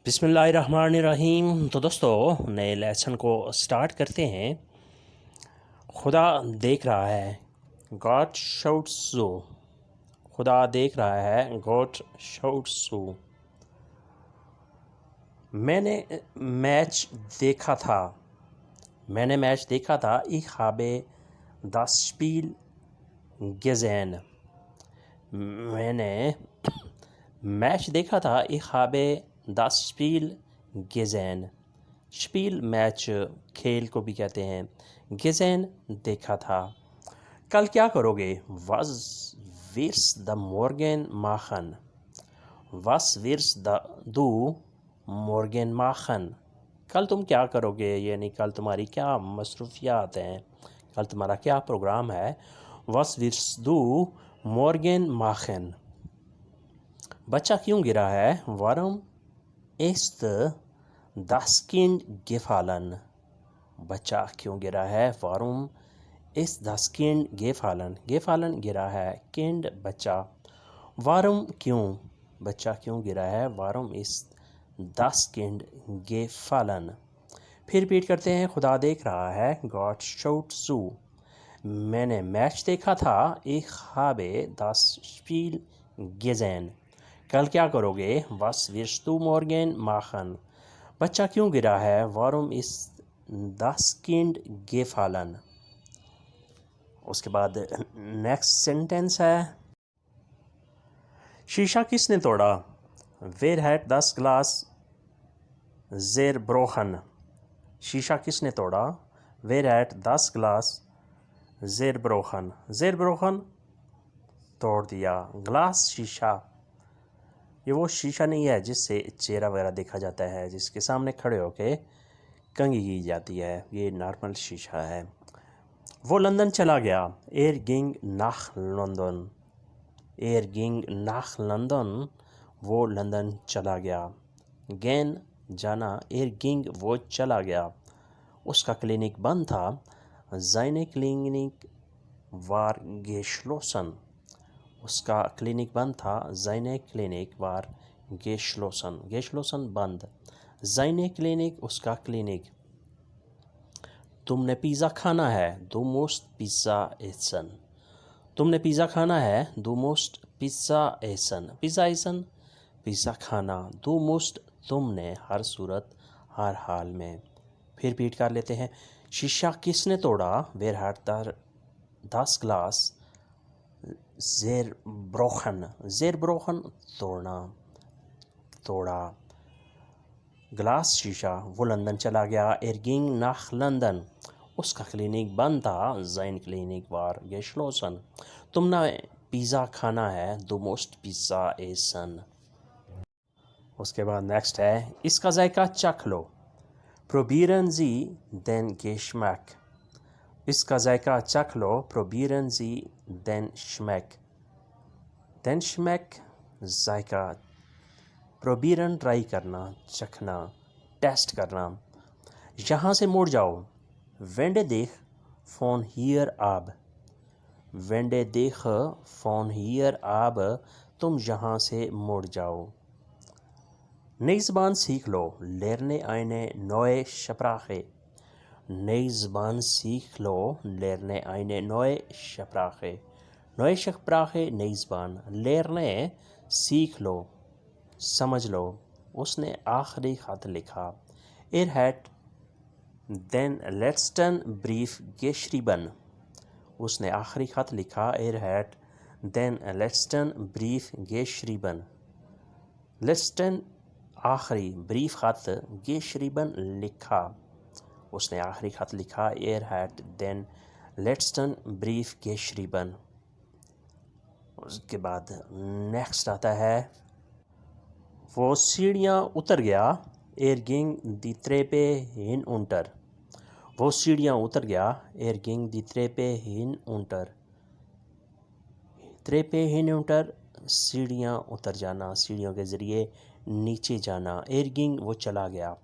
بسم اللہ الرحمن الرحیم۔ تو دوستو نئے لیسن کو سٹارٹ کرتے ہیں۔ خدا دیکھ رہا ہے، گاڈ شاؤٹس زو۔ خدا دیکھ رہا ہے، گاڈ شاؤٹس زو۔ میں نے میچ دیکھا تھا، ich habe das Spiel gesehen۔ میں نے میچ دیکھا تھا، ich habe das Spiel gesehen۔ Spiel match, کھیل کو بھی کہتے ہیں، gesehen دیکھا تھا۔ کل کیا کرو گے؟ Was wirst du morgen machen؟ Was wirst du morgen machen؟ کل تم کیا کرو گے، یعنی کل تمہاری کیا مصروفیات ہیں، کل تمہارا کیا پروگرام ہے۔ Was wirst du morgen machen؟ بچہ کیوں گرا ہے؟ Warum ist das Kind gefallen؟ بچہ کیوں گرا ہے؟ Warum ist das Kind gefallen؟ gefallen گرا ہے، kind بچہ۔ Warum کیوں؟ بچہ کیوں گرا ہے؟ Warum ist das Kind gefallen؟ پھر ریپیٹ کرتے ہیں، خدا دیکھ رہا ہے، Gott schaut zu۔ میں نے میچ دیکھا تھا، ich habe das Spiel gesehen۔ کل کیا کرو گے؟ Was wirst du morgen machen؟ بچہ کیوں گرا ہے؟ Warum ist das Kind gefallen؟ اس کے بعد نیکسٹ سینٹینس ہے، شیشہ کس نے توڑا؟ Wer hat das Glas zerbrochen؟ شیشہ کس نے توڑا؟ Wer hat das Glas zerbrochen؟ zerbrochen توڑ دیا، گلاس شیشہ، یہ وہ شیشہ نہیں ہے جس سے چہرہ وغیرہ دیکھا جاتا ہے، جس کے سامنے کھڑے ہو کے کنگھی کی جاتی ہے، یہ نارمل شیشہ ہے۔ وہ لندن چلا گیا، er ging nach London۔ er ging nach London، وہ لندن چلا گیا۔ gehen جانا، er ging وہ چلا گیا، اس کا کلینک بند تھا، seine Klinik war geschlossen۔ اس کا کلینک بند تھا، seine Klinik war geschlossen۔ geschlossen بند، seine Klinik اس کا کلینک۔ تم نے پیزا کھانا ہے، du musst Pizza essen۔ تم نے پیزا کھانا ہے، du musst Pizza essen۔ Pizza essen pizza کھانا، du musst تم نے، ہر صورت ہر حال میں۔ پھر ریپیٹ کر لیتے ہیں، شیشہ کس نے توڑا؟ Wer hat das Glas zerbrochen؟ zerbrochen توڑنا، توڑا، گلاس شیشہ۔ وہ لندن چلا گیا، er ging nach London، اس کا کلینک بند تھا، sein Klinik war geschlossen۔ تم نے پیزا کھانا ہے، du musst Pizza essen۔ اس کے بعد نیکسٹ ہے، اس کا ذائقہ چکھ لو، probieren Sie den Geschmack۔ اس کا ذائقہ چکھ لو، probieren Sie den Geschmack۔ den Geschmack ذائقہ، probieren ٹرائی کرنا، چکھنا، ٹیسٹ کرنا۔ یہاں سے مڑ جاؤ، wende dich von hier ab۔ wende dich von hier ab، تم یہاں سے مڑ جاؤ۔ نئی زبان سیکھ لو، lerne eine neue Sprache۔ نئی زبان سیکھ لو، lerne eine neue Sprache۔ neue Sprache نئی زبان، lerne سیکھ لو، سمجھ لو۔ اس نے آخری خط لکھا، er hat den letzten Brief geschrieben۔ اس نے آخری خط لکھا، er hat den letzten Brief geschrieben۔ letzten آخری، brief خط، geschrieben لکھا، اس نے آخری خط لکھا، er hat den letzten Brief geschrieben۔ اس کے بعد نیکسٹ آتا ہے، وہ سیڑھیاں اتر گیا، er ging die Treppe hinunter۔ وہ سیڑھیاں اتر گیا، er ging die Treppe hinunter۔ Treppe hinunter سیڑھیاں اتر جانا، سیڑھیوں کے ذریعے نیچے جانا، er ging وہ چلا گیا۔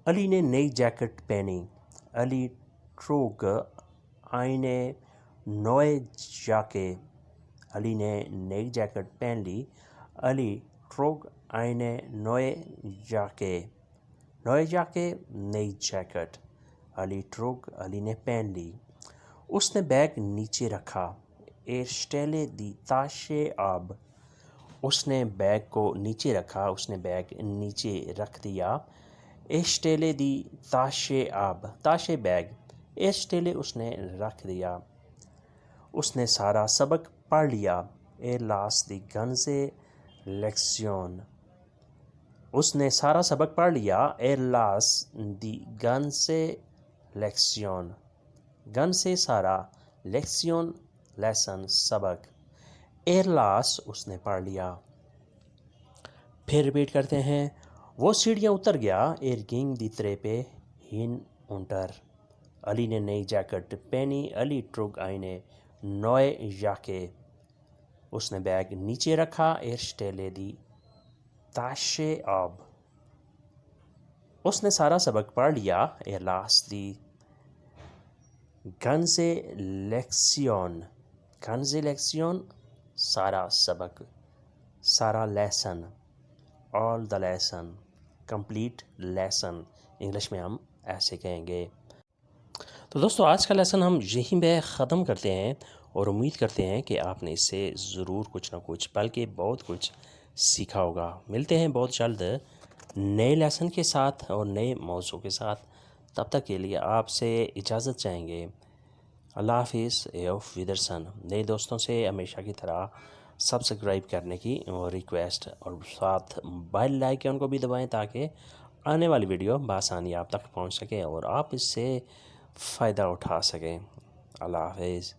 علی نے نئی جیکٹ پہنی، علی trug eine neue Jacke۔ علی نے نئی جیکٹ پہن لی، علی trug eine neue Jacke. neue Jacke, نئی جیکٹ. علی trug, علی نے پہن لی. اس نے بیگ نیچے رکھا. Er stellte die Tasche ab. اس نے بیگ کو نیچے رکھا. اس نے بیگ نیچے رکھ دیا. Er stellte die Tasche ab. Tasche bag. Er stellte اس نے رکھ دیا. اس نے سارا سبق پڑھ لیا. Er las die ganze Lektion. اس نے سارا سبق پڑھ لیا. Er las die ganze Lektion. ganze سارا, Lektion لیسن سبق. Er las اس نے پڑھ لیا. پھر ریپیٹ کرتے ہیں. وہ سیڑھیاں اتر گیا. Er ging die Treppe hinunter. علی نے نئی جیکٹ پہنی. علی trug eine neue Jacke. اس نے بیگ نیچے رکھا. Er stellte die Tasche ab. اس نے سارا سبق پڑھ لیا. Er las die ganze Lektion. ganze Lektion سارا سبق, سارا lesson, all the lesson, complete lesson. English میں ہم ایسے کہیں گے. تو دوستو آج کا لیسن ہم یہیں پہ ختم کرتے ہیں اور امید کرتے ہیں کہ آپ نے اس سے ضرور کچھ نہ کچھ بلکہ بہت کچھ سیکھا ہوگا. ملتے ہیں بہت جلد نئے لیسن کے ساتھ اور نئے موضوع کے ساتھ. تب تک کے لیے آپ سے اجازت چاہیں گے. اللہ حافظ. auf Wiedersehen. نئے دوستوں سے ہمیشہ کی طرح سبسکرائب کرنے کی ریکویسٹ اور ساتھ بیل آئیکن کو بھی دبائیں تاکہ آنے والی ویڈیو بآسانی آپ تک پہنچ سکے اور آپ اس سے فائدہ اٹھا سکیں. اللہ حافظ.